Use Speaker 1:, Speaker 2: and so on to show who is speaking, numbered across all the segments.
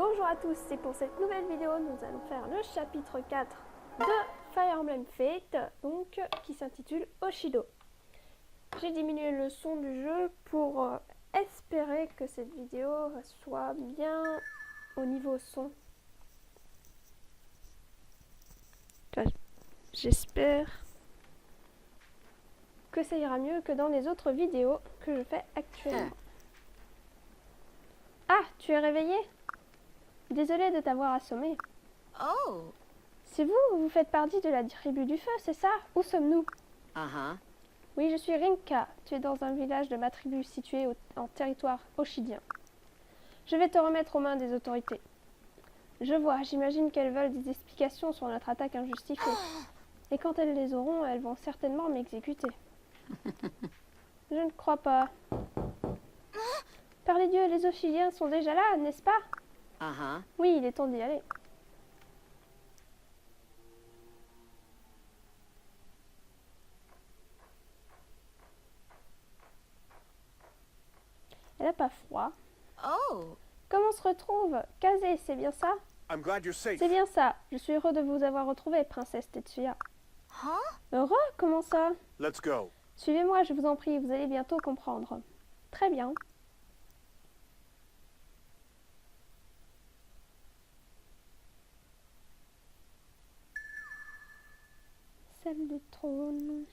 Speaker 1: Bonjour à tous, et pour cette nouvelle vidéo, nous allons faire le chapitre 4 de Fire Emblem Fates, donc qui s'intitule Hoshido. J'ai diminué le son du jeu pour espérer que cette vidéo soit bien au niveau son. J'espère que ça ira mieux que dans les autres vidéos que je fais actuellement. Ah, tu es réveillé? Désolée de t'avoir assommé.
Speaker 2: Oh.
Speaker 1: C'est vous, vous faites partie de la tribu du feu, c'est ça? Où sommes-nous? Oui, je suis Rinka. Tu es dans un village de ma tribu situé en territoire hoshidien. Je vais te remettre aux mains des autorités. Je vois, j'imagine qu'elles veulent des explications sur notre attaque injustifiée. Et quand elles les auront, elles vont certainement m'exécuter. Je ne crois pas. Par les dieux, les Hoshidiens sont déjà là, n'est-ce pas? Oui, il est temps d'y aller. Elle n'a pas froid.
Speaker 2: Oh.
Speaker 1: Comment on se retrouve? Kazé, c'est bien ça? C'est bien ça. Je suis heureux de vous avoir retrouvé, princesse Tetsuya. Heureux? Comment ça?
Speaker 3: Let's go.
Speaker 1: Suivez-moi, je vous en prie, vous allez bientôt comprendre. Très bien. Salle du trône.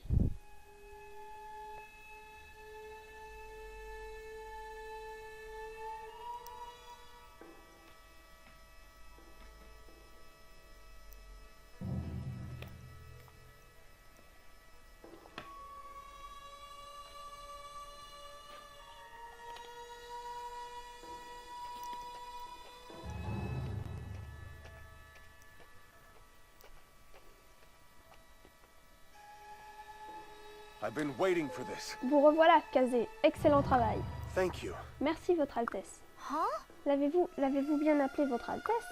Speaker 3: I've been waiting for this.
Speaker 1: Vous revoilà, Kazé. Excellent travail.
Speaker 3: Thank you.
Speaker 1: Merci, Votre Altesse. L'avez-vous bien appelé Votre Altesse?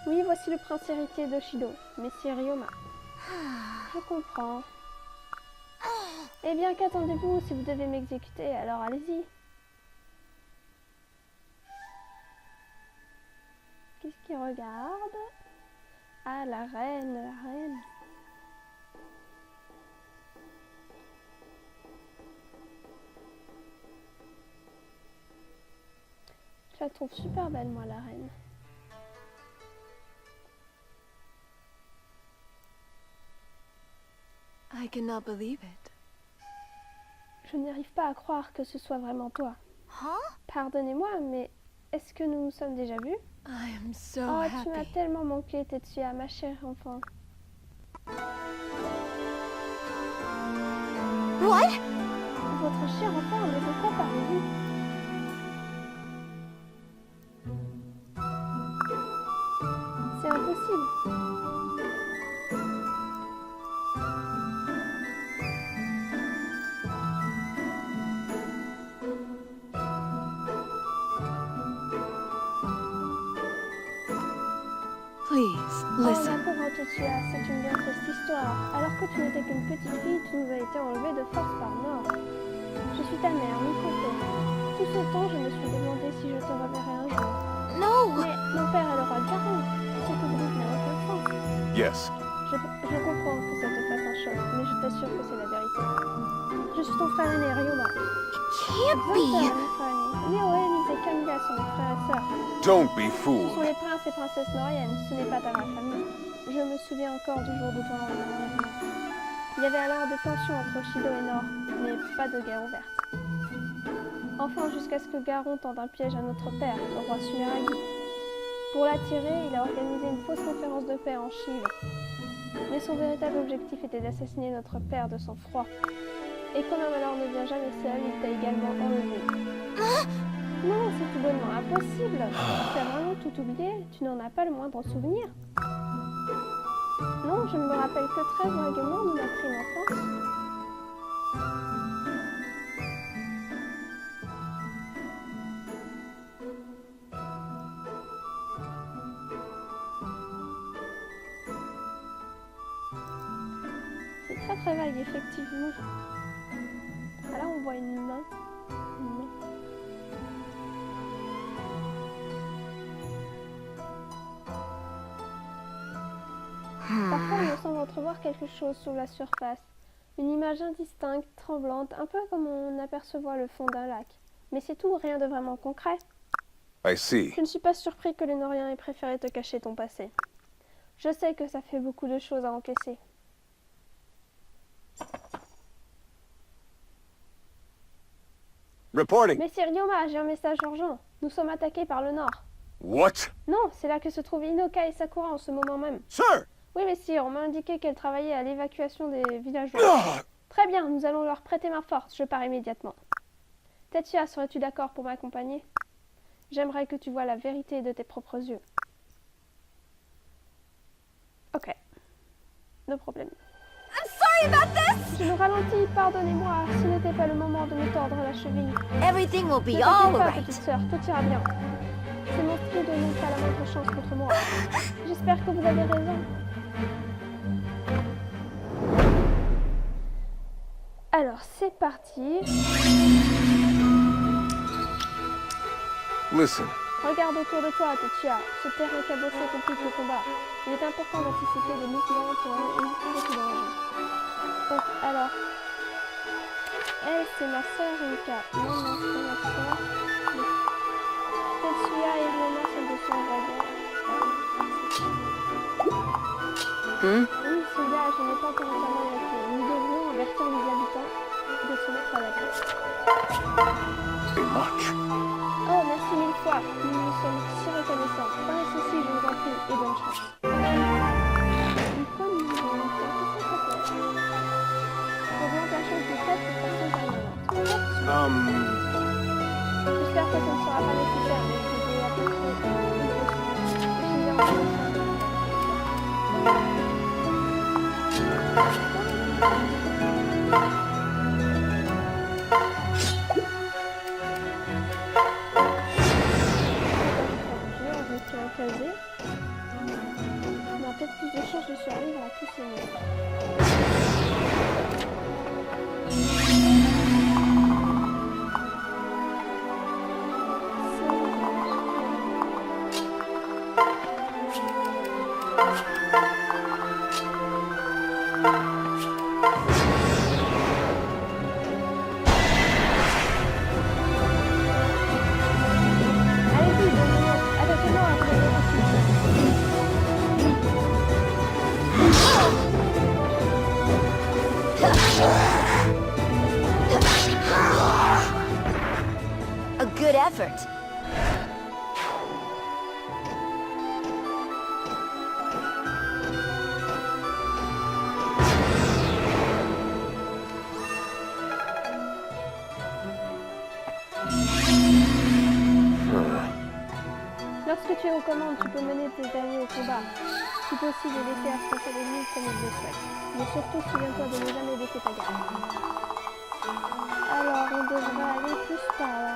Speaker 1: Oui, voici le prince héritier d'Hoshido, Messire Ryoma. Je comprends. Eh bien, qu'attendez-vous? Si vous devez m'exécuter, alors allez-y. Qu'est-ce qu'il regarde? Ah, la reine, la reine. Je la trouve super belle, moi, la reine.
Speaker 2: I cannot believe it.
Speaker 1: Je n'arrive pas à croire que ce soit vraiment toi. Pardonnez-moi, mais est-ce que nous nous sommes déjà vus?
Speaker 2: I am so
Speaker 1: Oh,
Speaker 2: happy.
Speaker 1: tu m'as tellement manqué, Tetsuya, ma chère enfant.
Speaker 2: What?
Speaker 1: Votre cher enfant, mais de quoi parlez-vous? C'est impossible.
Speaker 2: Please,
Speaker 1: Oh,
Speaker 2: listen.
Speaker 1: ma pauvre Tetsuya, c'est une bien triste histoire. Alors que tu n'étais qu'une petite fille, tu nous as été enlevée de force par mort. Je suis ta mère, Mikoto. Tout ce temps, je me suis demandé si je te reverrai un jour.
Speaker 2: No.
Speaker 1: Mais mon père est le roi Garon. Ce que vous dites n'a aucun sens.
Speaker 3: Yes.
Speaker 1: Je comprends que ça te fasse un choc, mais je t'assure que c'est la vérité. Je suis ton frère aîné, Ryoma.
Speaker 2: Can't
Speaker 1: Deux
Speaker 2: be.
Speaker 1: sœurs, mon frère aîné. Lio, Elise et Kamiga sont mes frères et sœurs.
Speaker 3: Don't be
Speaker 1: Ce sont
Speaker 3: fooled.
Speaker 1: les princes et princesses noriennes, ce n'est pas ta vraie famille. Je me souviens encore du jour de ton enlèvement. Il y avait alors des tensions entre Hoshido et Nord, mais pas de guerre ouverte. Enfin, jusqu'à ce que Garon tende un piège à notre père, le roi Sumeragi. Pour l'attirer, il a organisé une fausse conférence de paix en Chine. Mais son véritable objectif était d'assassiner notre père de sang-froid. Et comme un malheur ne vient jamais seul, il t'a également enlevé. Non, c'est tout bonnement impossible. Tu as vraiment tout oublié? Tu n'en as pas le moindre souvenir? Non, je ne me rappelle que très vaguement de ma prime enfance. C'est très très vague, effectivement. Ah, là, on voit une main. Une main. Parfois, on me semble entrevoir quelque chose sous la surface. Une image indistincte, tremblante, un peu comme on apercevoit le fond d'un lac. Mais c'est tout, rien de vraiment concret.
Speaker 3: I see.
Speaker 1: Je ne suis pas surpris que les Noriens aient préféré te cacher ton passé. Je sais que ça fait beaucoup de choses à encaisser.
Speaker 3: Reporting.
Speaker 1: Messire Ryoma, j'ai un message urgent. Nous sommes attaqués par le Nord.
Speaker 3: What?
Speaker 1: Non, c'est là que se trouvent Inoka et Sakura en ce moment même.
Speaker 3: Sir!
Speaker 1: Oui, messire, on m'a indiqué qu'elle travaillait à l'évacuation des villageois.
Speaker 3: Ah!
Speaker 1: Très bien, nous allons leur prêter main forte, je pars immédiatement. Tetsuya, serais-tu d'accord pour m'accompagner? J'aimerais que tu vois la vérité de tes propres yeux. Ok. No problème.
Speaker 2: I'm sorry about this!
Speaker 1: Je me ralentis, pardonnez-moi, ce n'était pas le moment de me tordre la cheville.
Speaker 2: Everything will
Speaker 1: Ne
Speaker 2: be
Speaker 1: t'inquiète
Speaker 2: all
Speaker 1: pas,
Speaker 2: right.
Speaker 1: petite sœur, tout ira bien. Ces monstrueux n'ont pas la moindre chance contre moi. J'espère que vous avez raison. Alors, c'est parti.
Speaker 3: Listen,
Speaker 1: Regarde autour de toi, Tetsuya. Ce terrain cabossé complique le combat. Il est important d'anticiper les mouvements pour éviter tout danger. Donc, alors... Elle, c'est ma sœur Yuka. Non, non, c'est ma sœur. Tetsuya et Ryoma sont de son voisin. Oui, cela, je n'ai pas encore entièrement évacué. Nous devrions avertir les habitants de se mettre à l'abri.
Speaker 3: say much.
Speaker 1: Oh, merci mille fois. Nous nous sommes si reconnaissants. Par ceci, je vous en prie, et bonne chance. Comme nous avons fait, augmentation de 4 de façon permanente. J'espère que ça ne sera pas nécessaire, mais je vais à peu près une chose. Je vais en casé. On a peut-être plus de chances de survivre à tous ces monstres. Allez-y, donnez-moi. Attaquez-moi à vous.
Speaker 2: A good effort.
Speaker 1: Lorsque tu es aux commandes, tu peux mener tes alliés au combat. Si possible, laisser affronter l'ennemi comme il le souhaite. Mais surtout, souviens-toi de ne jamais baisser ta garde. Alors, on devrait aller plus par là.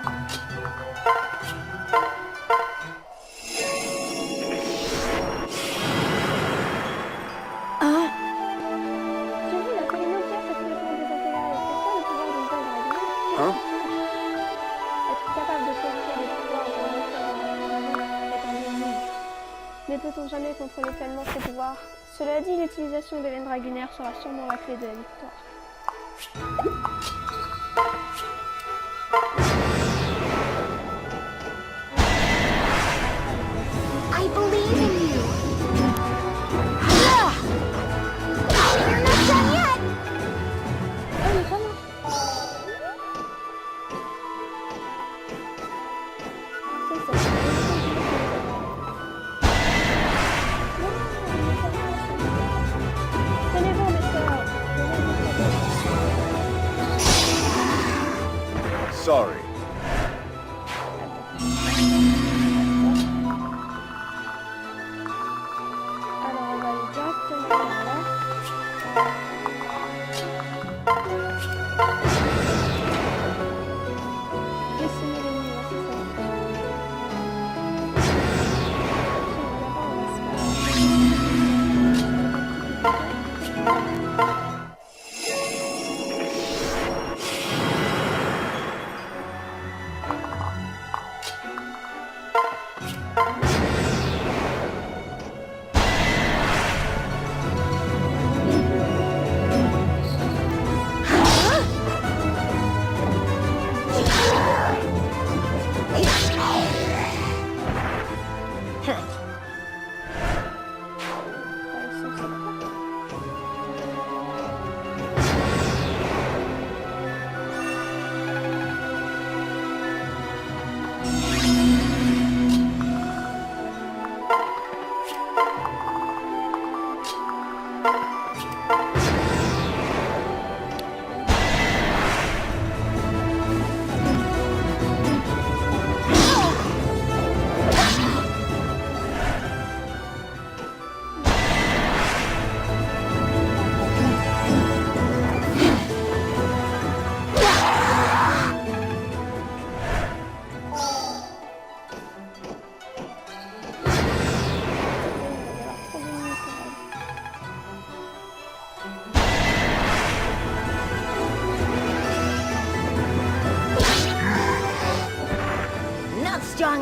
Speaker 1: J'ai vu, la colline entière s'est complètement désintégrée. C'est quoi le pouvoir d'une telle dragon?
Speaker 3: Hein?
Speaker 1: Être capable de corriger les pouvoirs de l'autre est un énigme. Mais peut-on jamais contrôler pleinement ses pouvoirs? Cela dit, l'utilisation des veines dragunaires sera sûrement la clé de la victoire.
Speaker 2: I believe in you. Ah! You're not done yet.
Speaker 1: Oh, mais comment? C'est ça. Tenez-vous, mes sœurs.
Speaker 3: Sorry.
Speaker 1: Alors, on va aller directement par là. Décimer l'ennemi, ouais, c'est ça. Là-bas, on va se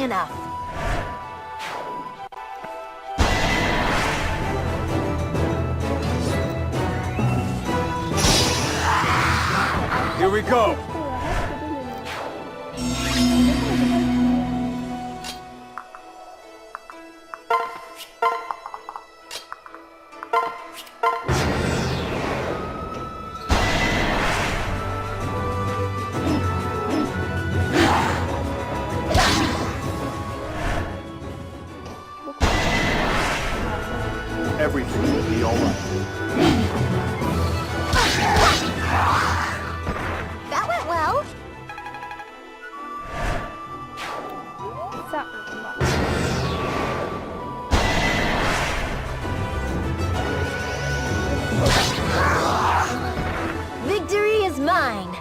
Speaker 2: enough.
Speaker 3: Here we go.
Speaker 1: Pour le reste de l'énigme.
Speaker 3: Everything will be all right.
Speaker 2: That went well.
Speaker 1: Ça, on va.
Speaker 2: Victory is mine.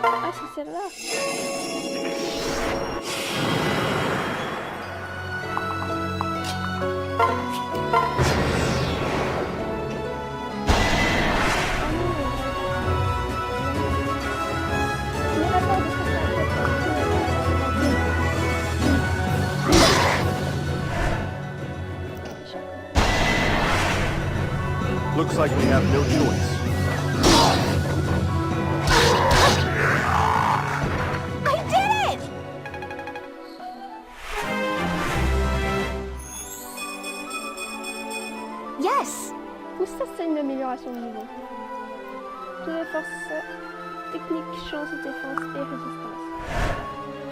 Speaker 1: Ah, c'est celle-là.
Speaker 3: Looks like we have no choice.
Speaker 2: I did it! Yes.
Speaker 1: Tout ça, c'est une amélioration de niveau. Toutes les forces techniques, chance, défense et résistance.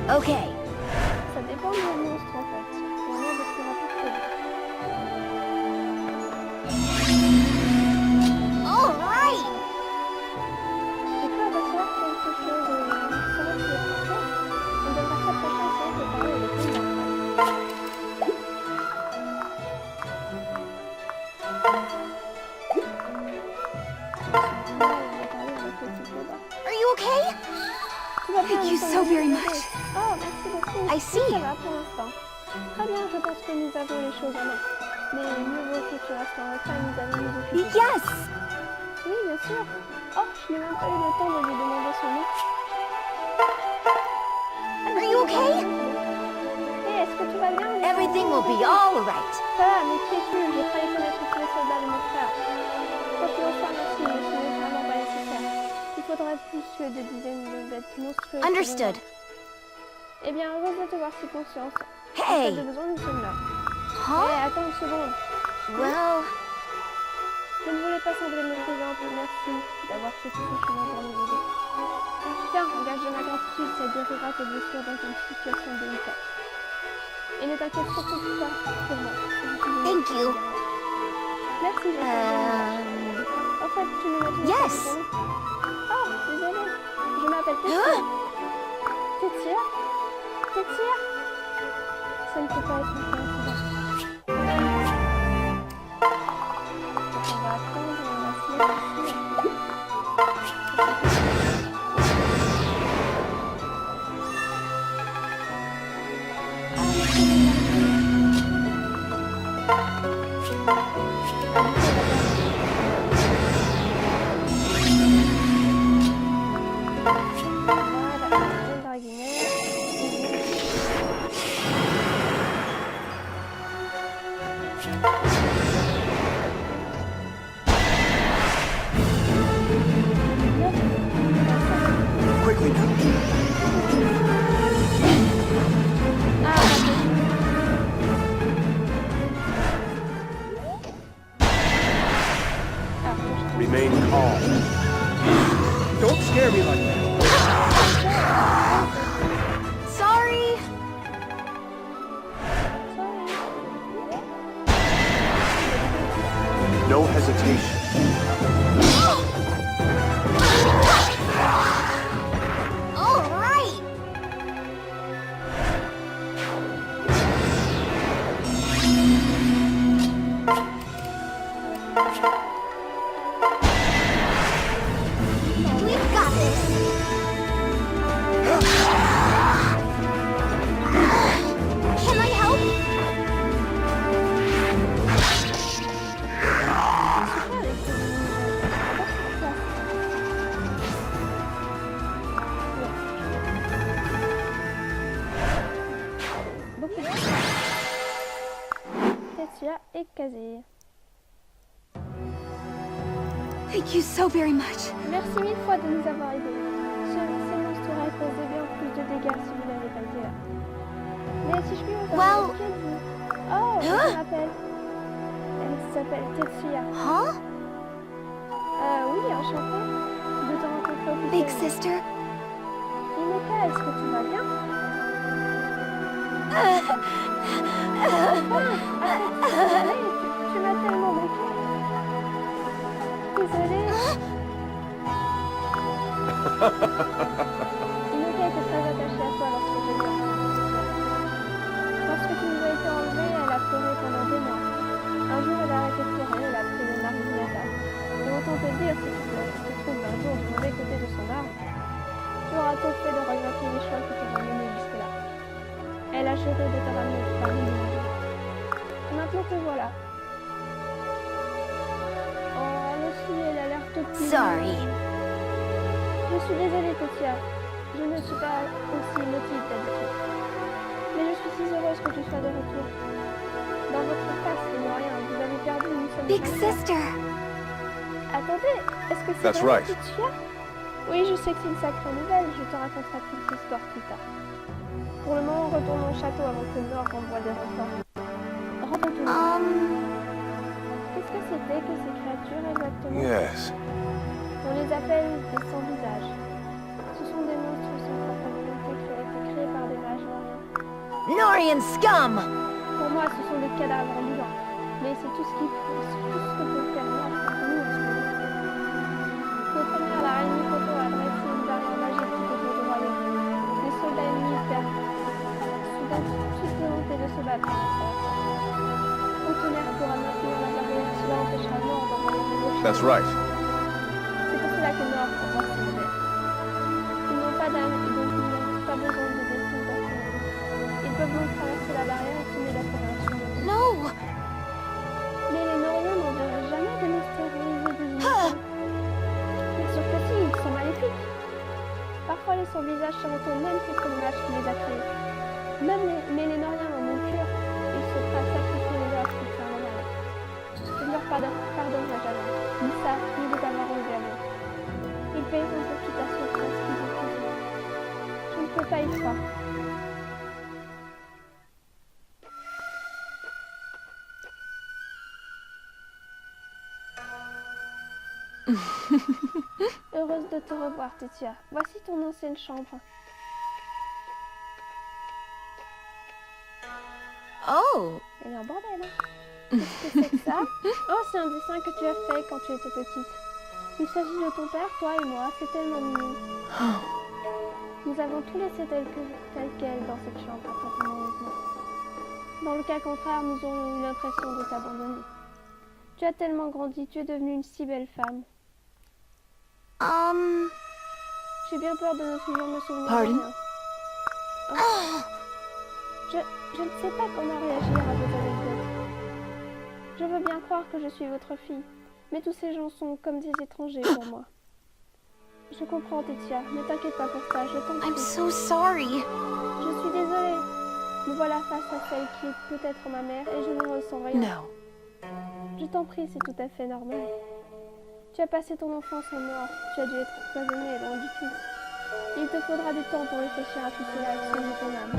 Speaker 2: Okay.
Speaker 1: Ça dépend du monstre en fait. Il y en a des plus rapides que d'autres.
Speaker 2: All right.
Speaker 1: Et toi, va faire quelque chose. Ça va, c'est parfait. On devrait s'approcher ça de parler avec lui
Speaker 2: Are you okay? Thank you so very much.
Speaker 1: Oh, merci beaucoup.
Speaker 2: I see.
Speaker 1: Ça va pour l'instant. Très bien, je pense que nous avons les choses en main. Mais mieux vaut que tu restes en retrait, nous avons nos officiers.
Speaker 2: Yes.
Speaker 1: Oui, bien sûr. Oh, je n'ai même pas eu le temps de lui demander son nom.
Speaker 2: Are you okay?
Speaker 1: Hé, est-ce que tu vas bien?
Speaker 2: Everything will be all right.
Speaker 1: Ça va, mais qui es-tu? Je croyais connaître tous les soldats de mon frère. Quoi qu'il en soit, merci, mais ce n'est vraiment pas nécessaire. Il faudrait plus que des dizaines de bêtes monstrueuses.
Speaker 2: Understood.
Speaker 1: Eh bien, heureuse de te voir si conscience. Si
Speaker 2: Hey.
Speaker 1: t'as besoin, nous sommes là.
Speaker 2: Huh?
Speaker 1: Hé, attends une seconde.
Speaker 2: Well,
Speaker 1: Je ne voulais pas sembler méprisante, mais merci d'avoir fait tout ce chemin pour nous aider. Tiens, engage de ma gratitude, ça guérira tes blessures dans une situation délicate. Et ne t'inquiète surtout pas pour moi.
Speaker 2: thank you.
Speaker 1: Merci, je En fait, tu me mets
Speaker 2: Yes.
Speaker 1: Oh, désolé. Je m'appelle Tétia. Tétia? Tétia? Ça ne peut pas être une coïncidence. Donc, on va attendre et on va se mettre ici. Voilà, une draguinette.
Speaker 3: Quickly now. Remain calm. Don't scare me like that.
Speaker 2: Sorry.
Speaker 3: No hesitation.
Speaker 2: All right. We've got this.
Speaker 1: Tetsuya et Kaze.
Speaker 2: Thank you so very much.
Speaker 1: Merci mille fois de nous avoir aidés. Ces monstres auraient causé bien plus de dégâts si vous n'avez pas été là. Mais si je puis vous parler, qui êtes-vous? Oh, je me rappelle. Elle s'appelle Tetsuya.
Speaker 2: Huh?
Speaker 1: Oui, enchantée de te rencontrer au
Speaker 2: Big
Speaker 1: officiellement.
Speaker 2: sister?
Speaker 1: Hinoka, est-ce que tu vas bien? Allez, tu m'as tellement manqué. Désolée. Hinoka était très attachée à toi lorsque j'ai eu Lorsque tu nous as été enlevés, elle a pleuré pendant des mois. Un jour, elle a arrêté de pleurer, elle a pris le Narinata. Et autant te dire, si tu te trouves un jour du mauvais côté de son arbre, tu auras tôt fait de regretter les choix qui t'ont mené jusque-là. Elle a juré de te ramener parmi nous. Maintenant te voilà. Oh, elle aussi, elle a l'air toute petite.
Speaker 2: Sorry.
Speaker 1: Je suis désolée, Tetsuya. Je ne suis pas aussi émotive d'habitude. Mais je suis si heureuse que tu sois de retour. Dans votre face, il n'y a rien. Vous avez perdu une seule
Speaker 2: Big
Speaker 1: chose.
Speaker 2: sister.
Speaker 1: Attendez, est-ce que c'est
Speaker 3: That's
Speaker 1: vraiment
Speaker 3: right.
Speaker 1: Tetsuya? Oui, je sais que c'est une sacrée nouvelle. Je te raconterai toute cette histoire plus tard. Pour le moment, retournons au château avant que Nord envoie des renforts. Retournons. Qu'est-ce que c'était que ces créatures exactement?
Speaker 3: Yes.
Speaker 1: On les appelle des sans-visage. Ce sont des monstres sans propre volonté qui ont été créés par des mages noriens.
Speaker 2: Norian scum!
Speaker 1: Pour moi, ce sont des cadavres ambulants. Mais c'est tout ce que peut faire Nord contre nous en ce moment. Notre mère, la reine Mikoto, a dressé une barrière magique tout autour du royaume. Les soldats ennemis perdent soudain toute volonté de se battre. Aucun air pourra maintenir la barrière, cela empêchera Nord d'envoyer de nouveaux
Speaker 3: That's right.
Speaker 1: C'est pour cela que Nord combat ses guerres. Ils n'ont pas d'âme et donc ils n'ont pas besoin de destin personnel. Ils peuvent donc traverser la barrière et semer la préparation.
Speaker 2: No!
Speaker 1: Mais les Noriens n'enverraient jamais de mystérieux des innocents. Bien sûr que si, ils sont maléfiques. Parfois les sans-visages se retournent même contre le mage qui les a créés. Mais les Noriens en ont cure. Ils se prêtent à sacrifier les leurs pour faire le mal. Je ne leur pardonnerai jamais. Ni ça, ni de t'avoir enlevé à moi. Ils paieront pour toute la souffrance qu'ils ont causée. Je ne peux pas y croire. Heureuse de te revoir, Tetsuya. Voici ton ancienne chambre.
Speaker 2: Oh!
Speaker 1: Elle est en bordel, hein? Qu'est-ce que c'est que ça? Oh, c'est un dessin que tu as fait quand tu étais petite. Il s'agit de ton père, toi et moi. C'est tellement mignon. Nous avons tout laissé tel quel dans cette chambre après ton enlèvement. Dans le cas contraire, nous aurions eu l'impression de t'abandonner. Tu as tellement grandi, tu es devenue une si belle femme. J'ai bien peur de ne toujours me souvenir de
Speaker 2: Pardon?
Speaker 1: rien. Oh. Je ne sais pas comment réagir à vos anecdotes. Je veux bien croire que je suis votre fille, mais tous ces gens sont comme des étrangers pour moi. Je comprends, Tetsuya. Ne t'inquiète pas pour ça, je t'en
Speaker 2: I'm
Speaker 1: prie.
Speaker 2: so sorry.
Speaker 1: Je suis désolée. Me voilà face à celle qui est peut-être ma mère et je ne ressens rien.
Speaker 2: No.
Speaker 1: Je t'en prie, c'est tout à fait normal. Tu as passé ton enfance en Nord, tu as dû être empoisonné, loin du tout. Il te faudra du temps pour réfléchir à tout cela et soigner ton âme.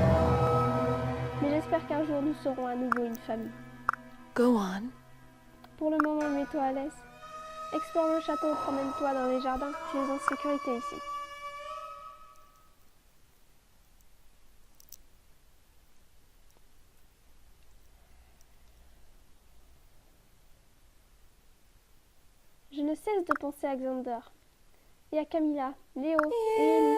Speaker 1: Mais j'espère qu'un jour nous serons à nouveau une famille.
Speaker 2: Go on.
Speaker 1: Pour le moment, mets-toi à l'aise. Explore le château, promène-toi dans les jardins, tu es en sécurité ici. Je ne cesse de penser à Xander, et à Camilla, Léo et Ellie.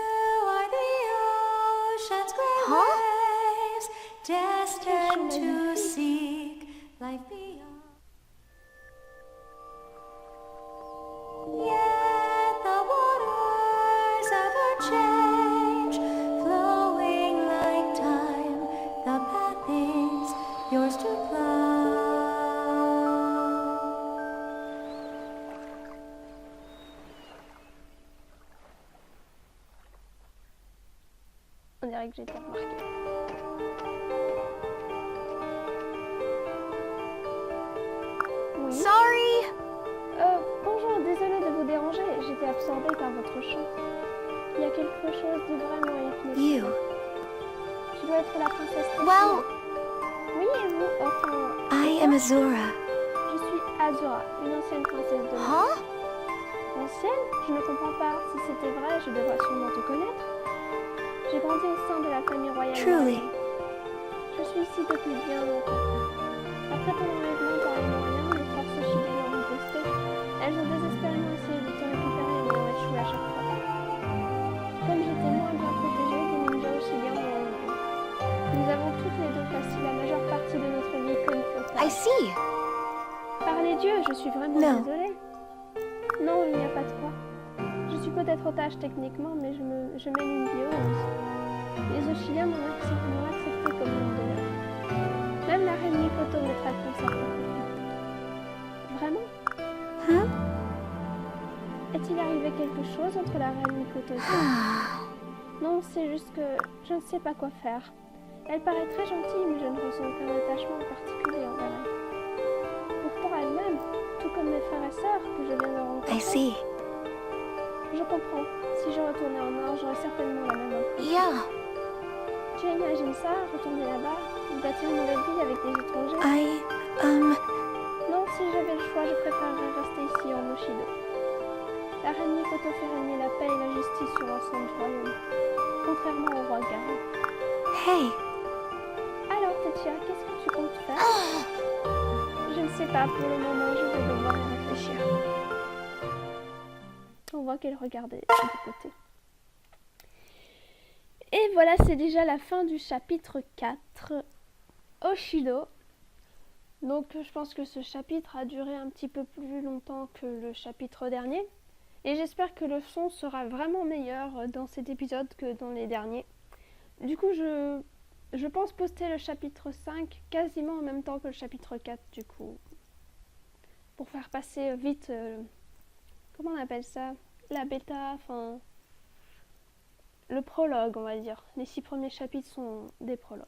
Speaker 4: Destined to seek life beyond. Yet the waters ever change, flowing like time. The path is yours to plow.
Speaker 1: On dirait que j'ai été remarquée. oui.
Speaker 2: Sorry.
Speaker 1: Bonjour, désolée de vous déranger, j'étais absorbée par votre chant. Il y a quelque chose de vraiment hypnotisant.
Speaker 2: You.
Speaker 1: Tu dois être la princesse Tefia.
Speaker 2: Well,
Speaker 1: Oui, et vous? Enfin,
Speaker 2: I am Azura.
Speaker 1: je suis Azura, une ancienne princesse de l'Est.
Speaker 2: Huh?
Speaker 1: Ancienne? Je ne comprends pas. Si c'était vrai, je devrais sûrement te connaître. J'ai grandi au sein de la famille royale.
Speaker 2: Truly.
Speaker 1: Je suis ici depuis bien longtemps. Après ton enlèvement par les Moyens, les forces chiliennes ont riposté. Elles ont désespérément essayé de te récupérer mais ont échoué à chaque fois. Comme j'étais moins bien protégée, des ninjas chiliens m'ont enlevé. Nous avons toutes les deux passé la majeure partie de notre vie comme
Speaker 2: I
Speaker 1: otages.
Speaker 2: see.
Speaker 1: Par les dieux, je suis vraiment
Speaker 2: Non.
Speaker 1: désolée. Non, il n'y a pas de quoi. Je suis peut-être otage techniquement, mais je mène une vie heureuse. Les Oshiliens m'ont accepté comme l'une de leurs. Même la reine Mikoto me traite comme sa propre fille. Vraiment?
Speaker 2: Huh?
Speaker 1: Est-il arrivé quelque chose entre la reine Mikoto et toi? Non, c'est juste que je ne sais pas quoi faire. Elle paraît très gentille, mais je ne ressens aucun attachement particulier envers elle. Pourtant elle-même, tout comme mes frères et sœurs que je viens de rencontrer.
Speaker 2: I see.
Speaker 1: Je comprends. Si je retournais en Nord, j'aurais certainement la même impression.
Speaker 2: Yeah.
Speaker 1: Tu imagines ça, retourner là-bas, bâtir une nouvelle vie avec des étrangers? Non, si j'avais le choix, je préférerais rester ici en Oshido. La reine Mikoto fait régner la paix et la justice sur l'ensemble du royaume, contrairement au roi Garon.
Speaker 2: Hey.
Speaker 1: Alors, Tetsuya, qu'est-ce que tu comptes faire? Je ne sais pas, pour le moment, je vais devoir y réfléchir. On voit qu'elle regardait de côté. Et voilà, c'est déjà la fin du chapitre 4, Oshido. Donc je pense que ce chapitre a duré un petit peu plus longtemps que le chapitre dernier. Et j'espère que le son sera vraiment meilleur dans cet épisode que dans les derniers. Du coup, je pense poster le chapitre 5 quasiment en même temps que le chapitre 4, du coup. Pour faire passer vite, comment on appelle ça? La bêta, enfin... Le prologue, on va dire. Les 6 premiers chapitres sont des prologues.